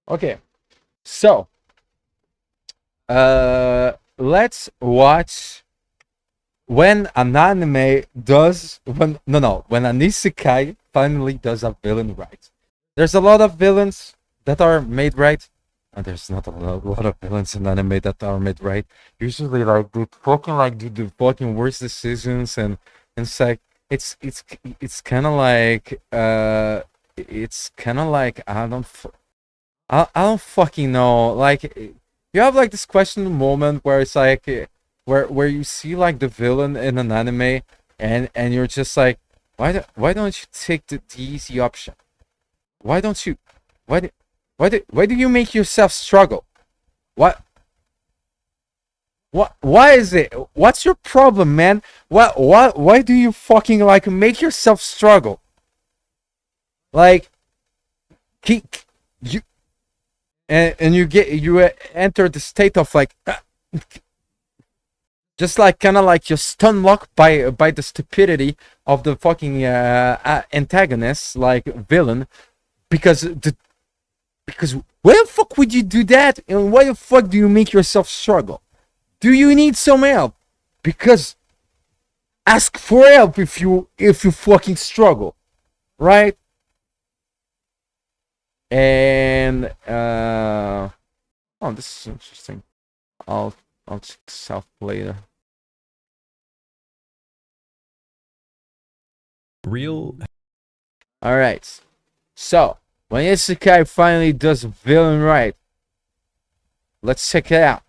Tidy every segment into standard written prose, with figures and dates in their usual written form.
Okay, so let's watch when an anime does when an isekai finally does a villain right. There's a lot of villains that are made right, and there's not a lot of villains in anime that are made right. Usually, like they fucking like do the fucking worst decisions, and it's like it's kind of like I don't fucking know. Like you have like this questionable moment where it's like where you see like the villain in an anime and you're just like why don't you take the easy option? Why don't you why do, why do you make yourself struggle? What why is it? What's your problem, man? Why do you fucking like make yourself struggle? Like you and you enter the state of like just like kind of like you're stun locked by the stupidity of the fucking antagonist, like villain, because because why the fuck would you do that, and why the fuck do you make yourself struggle? Do you need some help? Because ask for help if you fucking struggle, right? And oh, this is interesting. I'll I'll check this out later. Real. All right. So when Isekai finally does villain right, let's check it out.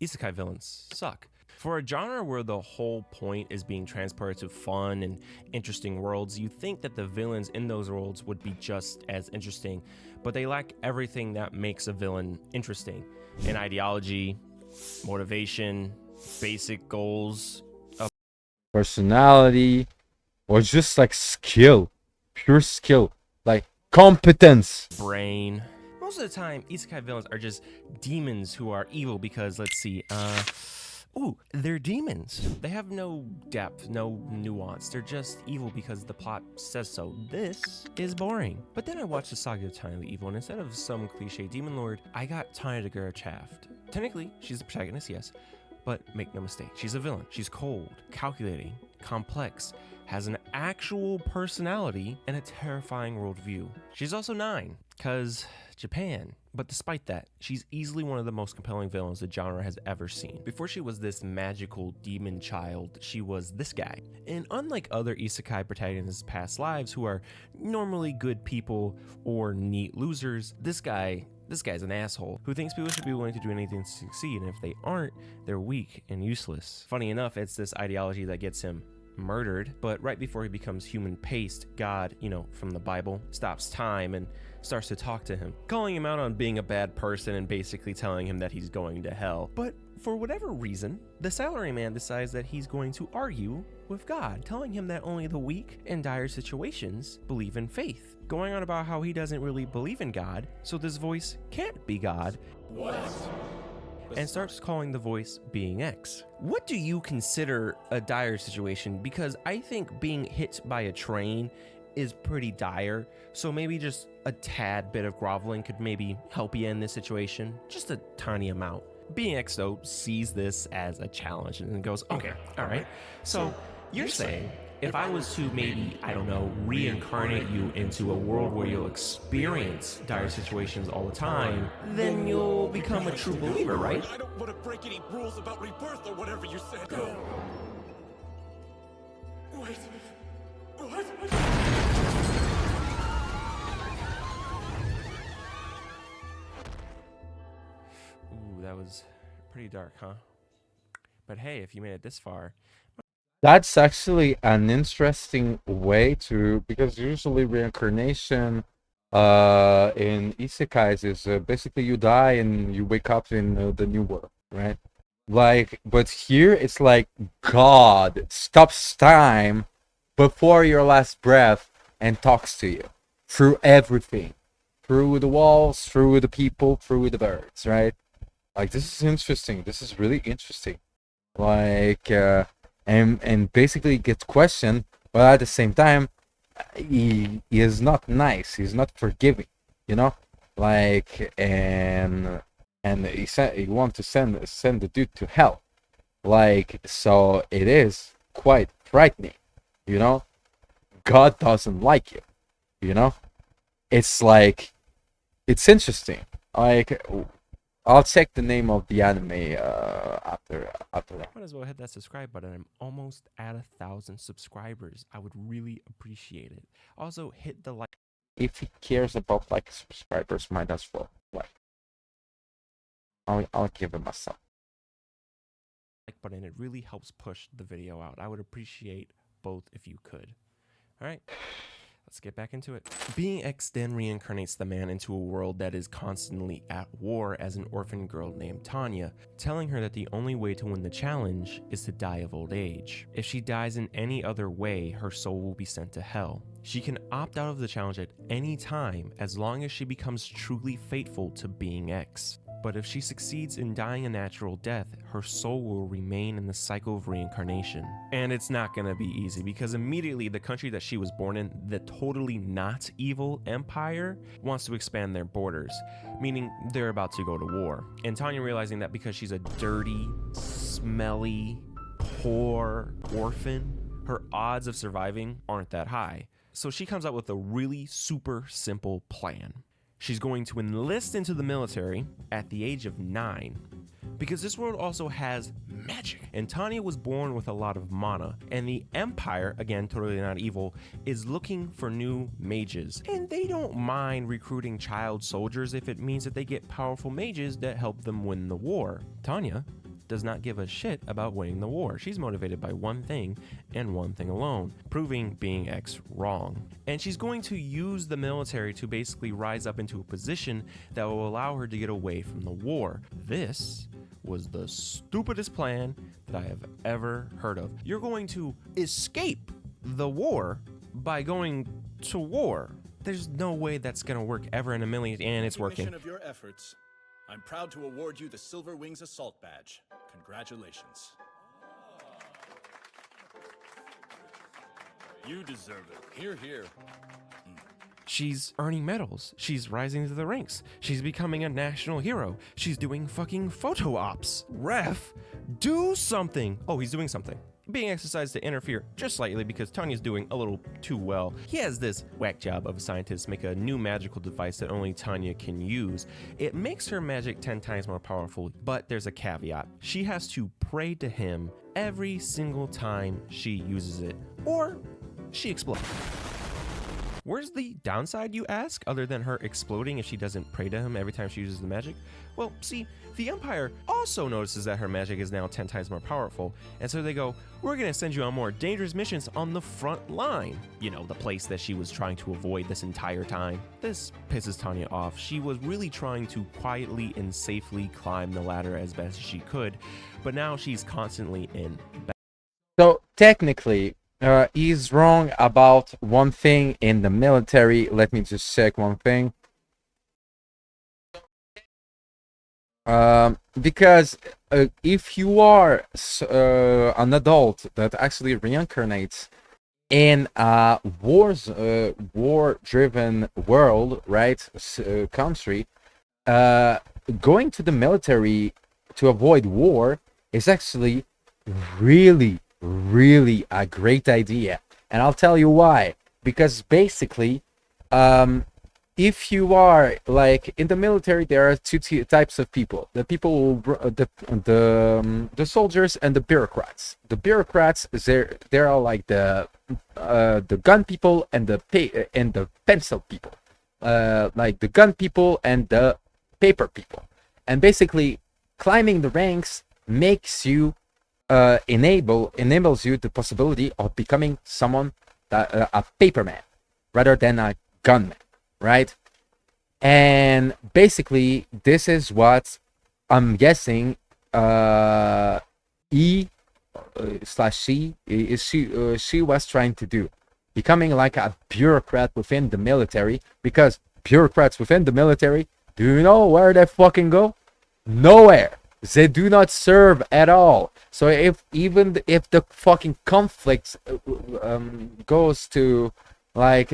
Isekai villains suck. For a genre where the whole point is being transported to fun and interesting worlds, you'd think that the villains in those worlds would be just as interesting, but they lack everything that makes a villain interesting. An ideology, motivation, basic goals, Personality, or just like skill, pure skill, like competence. brain. Most of the time, isekai villains are just demons who are evil because, let's see, they're demons. They have no depth, no nuance. They're just evil because the plot says so. This is boring. But then I watched the Saga of Tanya the Evil, and instead of some cliche demon lord, I got Tanya the Girl Shaft. Technically, she's the protagonist, yes, but make no mistake, she's a villain. She's cold, calculating, complex, has an actual personality, and a terrifying worldview. She's also 9, cause Japan. But despite that, she's easily one of the most compelling villains the genre has ever seen. Before she was this magical demon child, she was this guy. And unlike other isekai protagonists' past lives who are normally good people or neat losers, this guy's an asshole who thinks people should be willing to do anything to succeed, and if they aren't, they're weak and useless. Funny enough, it's this ideology that gets him murdered, but right before he becomes human paste, God, from the Bible, stops time and starts to talk to him, calling him out on being a bad person and basically telling him that he's going to hell. But for whatever reason, the salaryman decides that he's going to argue with God, telling him that only the weak and dire situations believe in faith, going on about how he doesn't really believe in God, so this voice can't be God. What? And starts calling the voice Being X. What do you consider a dire situation? Because I think being hit by a train is pretty dire, so maybe just a tad bit of groveling could maybe help you in this situation, just a tiny amount. Being X, though, sees this as a challenge and goes, okay, all right, so you're saying if I was to maybe, I don't know, reincarnate you into a world where you'll experience dire situations all the time, then you'll become a true believer, right? I don't want to break any rules about rebirth or whatever you said. Go. Wait. What? Ooh, that was pretty dark, huh? But hey, if you made it this far, That's actually an interesting way to, because usually reincarnation in isekais is basically you die and you wake up in the new world, right? Like, but here it's like God stops time before your last breath and talks to you through everything, through the walls, through the people, through the birds, right? Like, this is interesting. This is really interesting. Like, and basically gets questioned, but at the same time, he is not nice. He's not forgiving. you know, like, and he want to send the dude to hell, like, so it is quite frightening, you know. God doesn't like you, you know. It's like, it's interesting. Like, I'll check the name of the anime after that. Might as well hit that subscribe button. I'm almost at 1,000 subscribers. I would really appreciate it. Also, hit the like. If he cares about like subscribers, might as well. Like, I'll give him a sub. Button. It really helps push the video out. I would appreciate both if you could. All right, let's get back into it. Being X then reincarnates the man into a world that is constantly at war as an orphan girl named Tanya, telling her that the only way to win the challenge is to die of old age. If she dies in any other way, her soul will be sent to hell. She can opt out of the challenge at any time as long as she becomes truly faithful to being X. But if she succeeds in dying a natural death, her soul will remain in the cycle of reincarnation. And it's not gonna be easy, because immediately the country that she was born in, the totally not evil empire, wants to expand their borders, meaning they're about to go to war. And Tanya, realizing that because she's a dirty, smelly, poor orphan, her odds of surviving aren't that high. So she comes up with a really super simple plan. She's going to enlist into the military at the age of 9, because this world also has magic. And Tanya was born with a lot of mana, and the Empire, again, totally not evil, is looking for new mages. And they don't mind recruiting child soldiers if it means that they get powerful mages that help them win the war. Tanya does not give a shit about winning the war. She's motivated by one thing and one thing alone: proving being X wrong. And she's going to use the military to basically rise up into a position that will allow her to get away from the war. This was the stupidest plan that I have ever heard of. You're going to escape the war by going to war. There's no way that's gonna work ever in a million, and it's working. Of your efforts, I'm proud to award you the Silver Wings Assault Badge. Congratulations. You deserve it. Hear, hear. She's earning medals. She's rising through the ranks. She's becoming a national hero. She's doing fucking photo ops. Ref, do something. Oh, he's doing something. Being exercised to interfere just slightly because Tanya's doing a little too well. He has this whack job of a scientist make a new magical device that only Tanya can use. It makes her magic 10 times more powerful, but there's a caveat. She has to pray to him every single time she uses it, or she explodes. Where's the downside, you ask, other than her exploding if she doesn't pray to him every time she uses the magic? Well, see, the Empire also notices that her magic is now 10 times more powerful, and so they go, we're gonna send you on more dangerous missions on the front line. You know, the place that she was trying to avoid this entire time. This pisses Tanya off. She was really trying to quietly and safely climb the ladder as best as she could, but now she's constantly in. So technically, he's wrong about one thing in the military. Let me just check one thing. Because if you are an adult that actually reincarnates in a war-driven world, right, country, going to the military to avoid war is actually really a great idea. And I'll tell you why. Because basically, if you are like in the military, there are two types of people: the people who, the soldiers and the bureaucrats. The bureaucrats, there are like the gun people and the pencil people, like the gun people and the paper people. And basically, climbing the ranks makes you enables you the possibility of becoming someone that a paperman rather than a gunman, right? And basically, this is what I'm guessing she was trying to do, becoming like a bureaucrat within the military. Because bureaucrats within the military, do you know where they fucking go? Nowhere. They do not serve at all. So even if the fucking conflict goes to like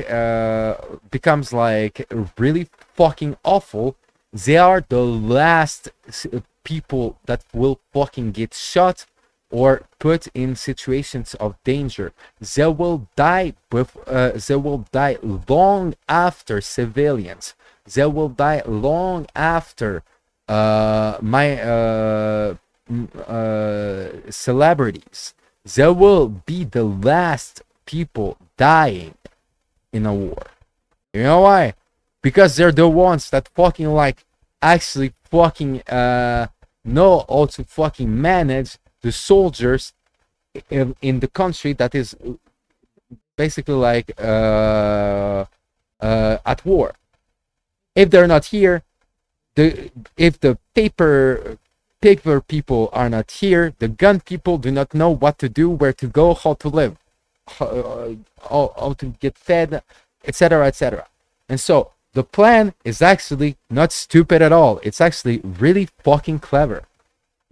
becomes like really fucking awful, they are the last people that will fucking get shot or put in situations of danger. They will die they will die long after civilians. They will die long after my celebrities. They will be the last people dying in a war. You know why? Because they're the ones that fucking like actually fucking know how to fucking manage the soldiers in the country that is basically like at war. If they're not here, if the paper people are not here, the gun people do not know what to do, where to go, how to live, how to get fed, etc., etc. And so the plan is actually not stupid at all. It's actually really fucking clever.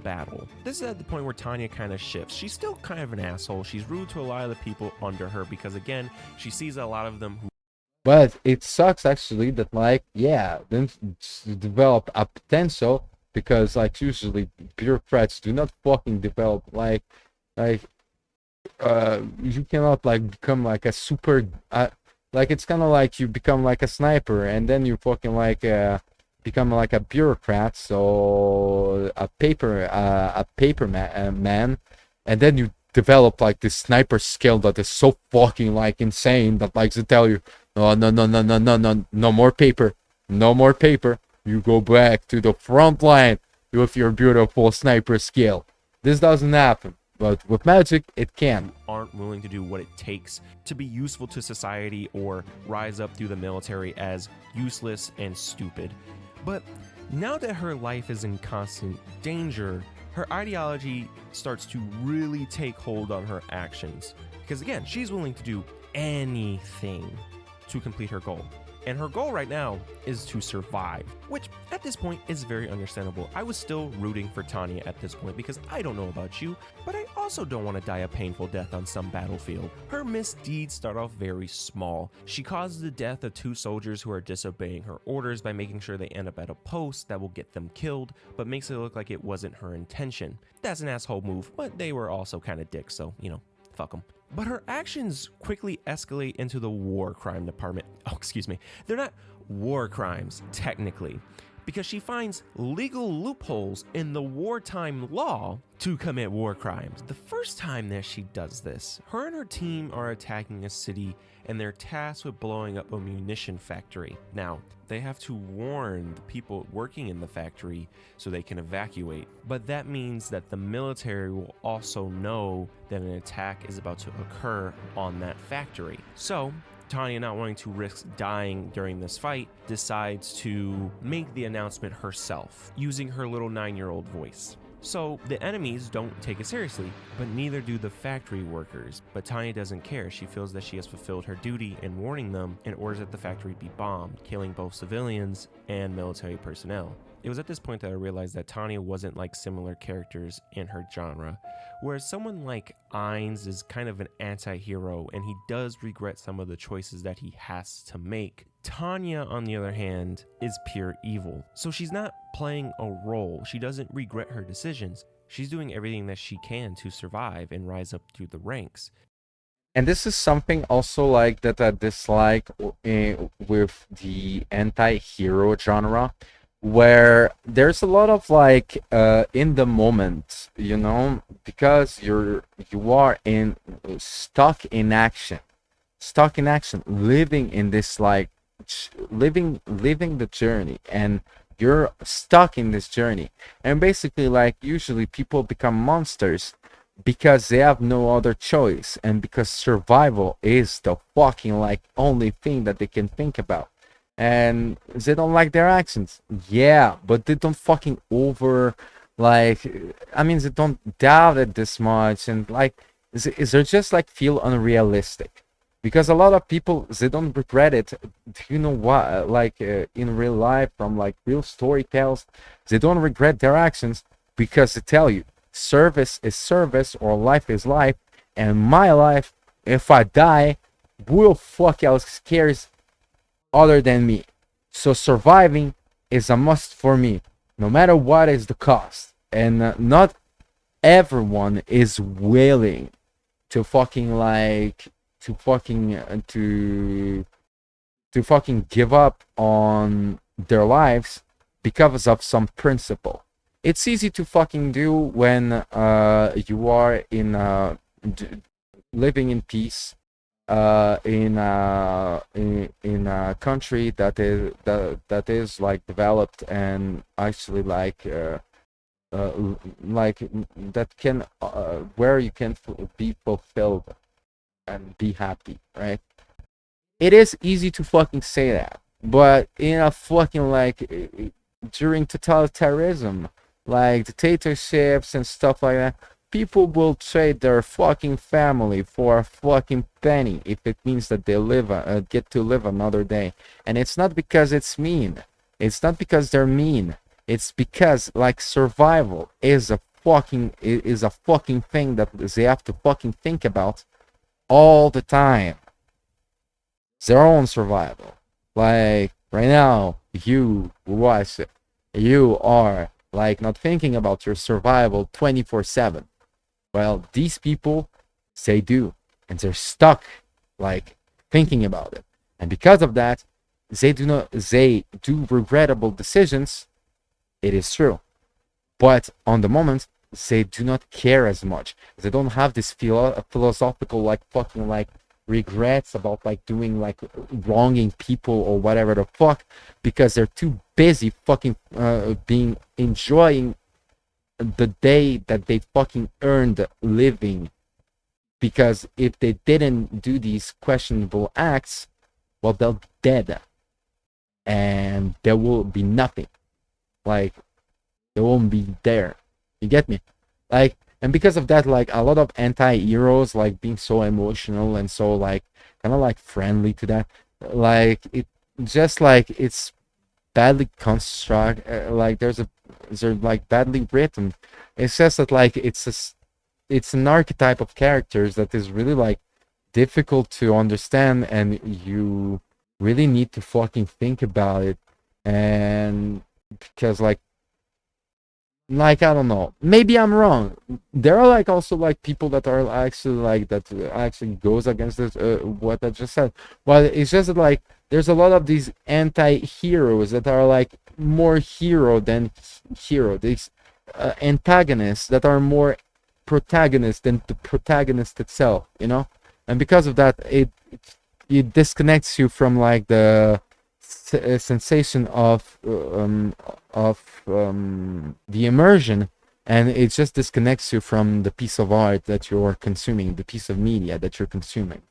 Battle. This is at the point where Tanya kind of shifts. She's still kind of an asshole. She's rude to a lot of the people under her because, again, she sees a lot of them who. But it sucks actually that like then develop a potential, because like usually bureaucrats do not fucking develop like you cannot like become like a super like it's kind of like you become like a sniper and then you fucking like become like a bureaucrat, so a paper man, and then you develop like this sniper skill that is so fucking like insane that like they tell you, no, no more paper, no more paper. You go back to the front line with your beautiful sniper skill. This doesn't happen, but with magic, it can. Aren't willing to do what it takes to be useful to society or rise up through the military as useless and stupid. But now that her life is in constant danger, her ideology starts to really take hold on her actions. Because again, she's willing to do anything to complete her goal. And her goal right now is to survive, which at this point is very understandable. I was still rooting for Tanya at this point because I don't know about you, but I also don't want to die a painful death on some battlefield. Her misdeeds start off very small. She causes the death of 2 soldiers who are disobeying her orders by making sure they end up at a post that will get them killed, but makes it look like it wasn't her intention. That's an asshole move, but they were also kind of dicks, so, fuck them. But her actions quickly escalate into the war crime department. Oh, excuse me. They're not war crimes, technically, because she finds legal loopholes in the wartime law to commit war crimes. The first time that she does this, her and her team are attacking a city and they're tasked with blowing up a munition factory. Now, they have to warn the people working in the factory so they can evacuate. But that means that the military will also know that an attack is about to occur on that factory. So, Tanya, not wanting to risk dying during this fight, decides to make the announcement herself, using her little 9-year-old voice. So the enemies don't take it seriously, but neither do the factory workers. But Tanya doesn't care. She feels that she has fulfilled her duty in warning them and orders that the factory be bombed, killing both civilians and military personnel. It was at this point that I realized that Tanya wasn't like similar characters in her genre, whereas someone like Ainz is kind of an anti-hero and he does regret some of the choices that he has to make. Tanya, on the other hand, is pure evil. So she's not playing a role. She doesn't regret her decisions. She's doing everything that she can to survive and rise up through the ranks. And this is something also like that I dislike with the anti-hero genre, where there's a lot of like in the moment, because you are in stuck in action, living in this like living the journey, and you're stuck in this journey, and basically like usually people become monsters because they have no other choice, and because survival is the fucking like only thing that they can think about. And they don't like their actions, yeah, but they don't fucking they don't doubt it this much, and like they just like feel unrealistic, because a lot of people, they don't regret it. You know what, in real life, from like real storytellers, they don't regret their actions because they tell you service is service or life is life, and my life, if I die, who the fuck else cares other than me? So surviving is a must for me, no matter what is the cost. And not everyone is willing to fucking like to fucking to fucking give up on their lives because of some principle. It's easy to fucking do when you are in living in peace in a country that is like developed and actually like that can where you can be fulfilled and be happy, right? It is easy to fucking say that, but in a fucking like during totalitarianism, like dictatorships and stuff like that, people will trade their fucking family for a fucking penny if it means that they get to live another day. And it's not because it's mean. It's not because they're mean. It's because like survival is a fucking thing that they have to fucking think about all the time. Their own survival. Like right now, you watch it. You are like not thinking about your survival 24/7. Well, these people, they do, and they're stuck like thinking about it. And because of that, they do regrettable decisions. It is true. But on the moment, they do not care as much. They don't have this philosophical like fucking like regrets about like doing like wronging people or whatever the fuck, because they're too busy fucking being enjoying the day that they fucking earned living. Because if they didn't do these questionable acts, well, they'll be dead, and there will be nothing. Like they won't be there. You get me? Like, and because of that, like a lot of anti-heroes like being so emotional and so like kind of like friendly to that, like it just like it's badly construct. Like they're like badly written. It's just that like it's an archetype of characters that is really like difficult to understand, and you really need to fucking think about it. And because like I don't know, maybe I'm wrong. There are like also like people that are actually like that actually goes against this what I just said. But it's just that, like there's a lot of these anti-heroes that are like more hero than hero. These antagonists that are more protagonist than the protagonist itself, you know. And because of that, it disconnects you from like the sensation of the immersion, and it just disconnects you from the piece of art that you're consuming, the piece of media that you're consuming,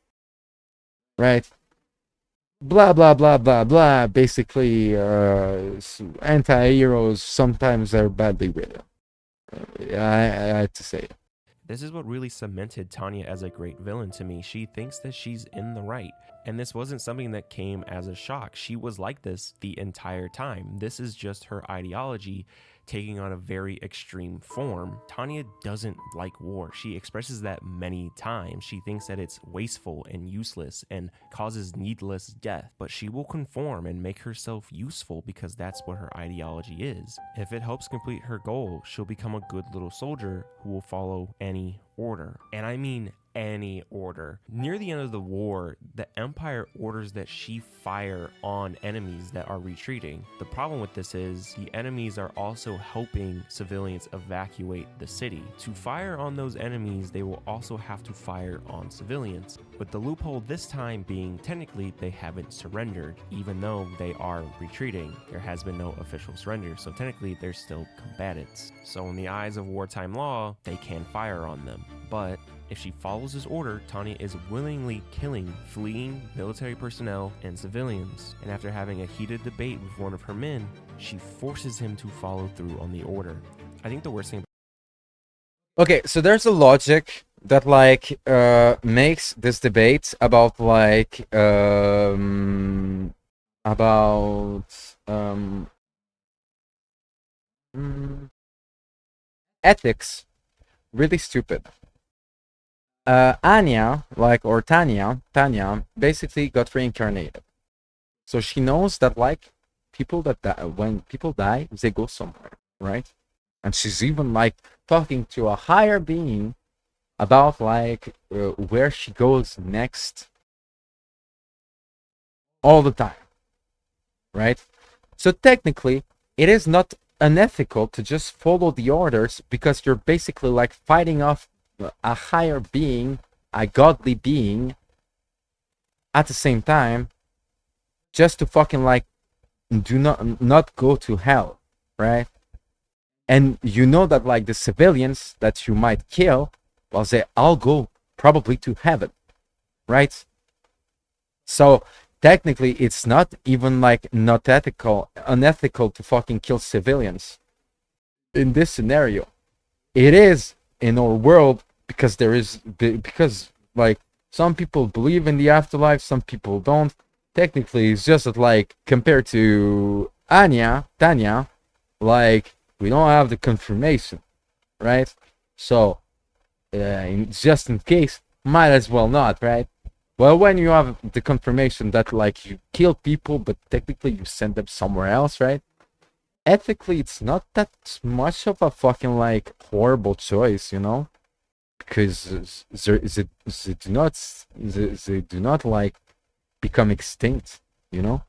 right? Blah blah blah blah blah. Basically, anti-heroes sometimes are badly written. I had to say it. This is what really cemented Tanya as a great villain to me. She thinks that she's in the right. And this wasn't something that came as a shock. She was like this the entire time. This is just her ideology taking on a very extreme form. Tanya doesn't like war. She expresses that many times. She thinks that it's wasteful and useless and causes needless death, but she will conform and make herself useful because that's what her ideology is. If it helps complete her goal, she'll become a good little soldier who will follow any order. And I mean any order. Near the end of the war, the Empire orders that she fire on enemies that are retreating. The problem with this is the enemies are also helping civilians evacuate the city. To fire on those enemies, they will also have to fire on civilians. With the loophole this time being technically they haven't surrendered, even though they are retreating. There has been no official surrender, so technically they're still combatants. So in the eyes of wartime law, they can fire on them. But if she follows his order, Tanya is willingly killing fleeing military personnel and civilians. And after having a heated debate with one of her men, she forces him to follow through on the order. I think the worst thing. Okay, so there's a logic that like makes this debate about like about mm, ethics really stupid. Anya, like, or Tanya basically got reincarnated. So she knows that, like, people that die, when people die, they go somewhere, right? And she's even like talking to a higher being about like where she goes next all the time, right? So technically, it is not unethical to just follow the orders because you're basically like fighting off a higher being, a godly being, at the same time, just to fucking like do not go to hell, right? And you know that like the civilians that you might kill, well, they all go probably to heaven, right? So technically, it's not even like not unethical to fucking kill civilians in this scenario. It is in our world because because like some people believe in the afterlife, some people don't. Technically, it's just that like compared to Tanya, like we don't have the confirmation, right? So just in case, might as well not, right? Well, when you have the confirmation that like you kill people, but technically you send them somewhere else, right? Ethically, it's not that much of a fucking like horrible choice, you know, because they do not like become extinct, you know.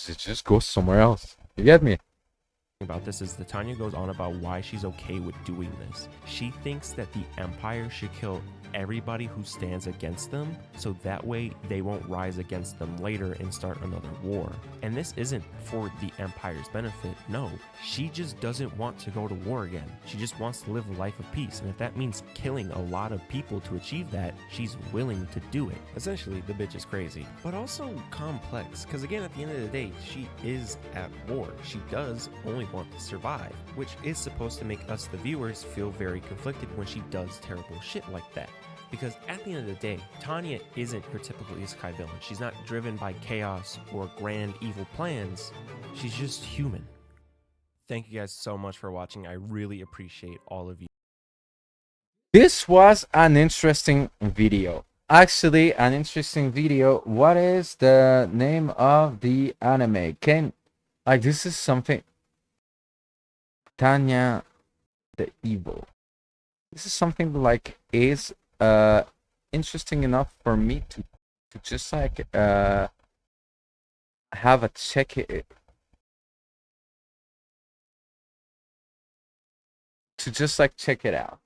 They just go somewhere else. You get me? About this is that Tanya goes on about why she's okay with doing this. She thinks that the Empire should kill everybody who stands against them, so that way they won't rise against them later and start another war. And this isn't for the Empire's benefit, no. She just doesn't want to go to war again. She just wants to live a life of peace, and if that means killing a lot of people to achieve that, she's willing to do it. Essentially, the bitch is crazy, but also complex, because again, at the end of the day, she is at war. She does only want to survive, which is supposed to make us, the viewers, feel very conflicted when she does terrible shit like that. Because at the end of the day, Tanya isn't your typical Isekai villain. She's not driven by chaos or grand evil plans. She's just human. Thank you guys so much for watching. I really appreciate all of you. This was an interesting video. Actually, an interesting video. What is the name of the anime? This is something. Tanya the Evil. This is something like is interesting enough for me to just like have a check it to just like check it out.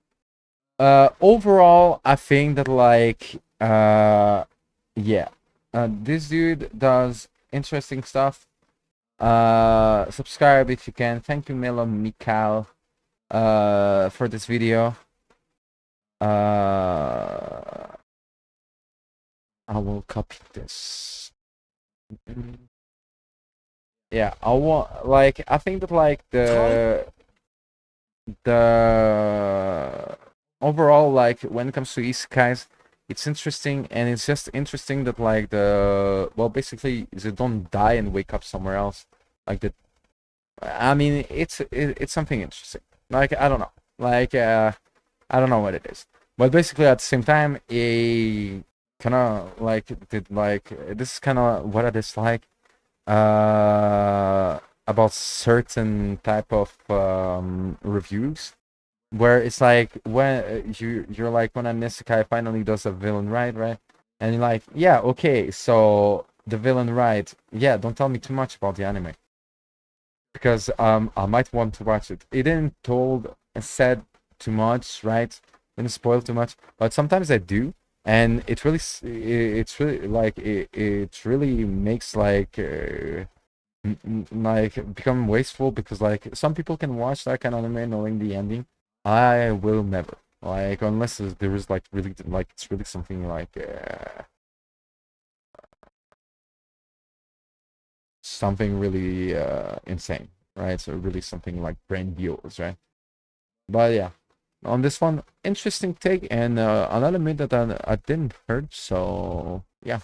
Overall, I think that like yeah, this dude does interesting stuff. Subscribe if you can. Thank you, Melon Mikal, for this video. I will copy this. Yeah, I want like I think that like the overall like when it comes to isekais, it's interesting, and it's just interesting that like basically they don't die and wake up somewhere else. Like that, I mean it's something interesting. Like I don't know, like I don't know what it is, but basically at the same time, a kind of like did like this is kind of what I dislike about certain type of reviews, where it's like when you're like when an isekai finally does a villain right, and you're like, yeah, okay, so the villain right, yeah, don't tell me too much about the anime because I might want to watch it. It didn't said too much, right? Didn't spoil too much, but sometimes I do, and it's really like it really makes like like become wasteful, because like some people can watch that kind of anime knowing the ending. I will never, like, unless there is like really like it's really something like something really insane, right? So really something like grandiose, right? But yeah, on this one, interesting take, and another myth that I didn't heard. So yeah.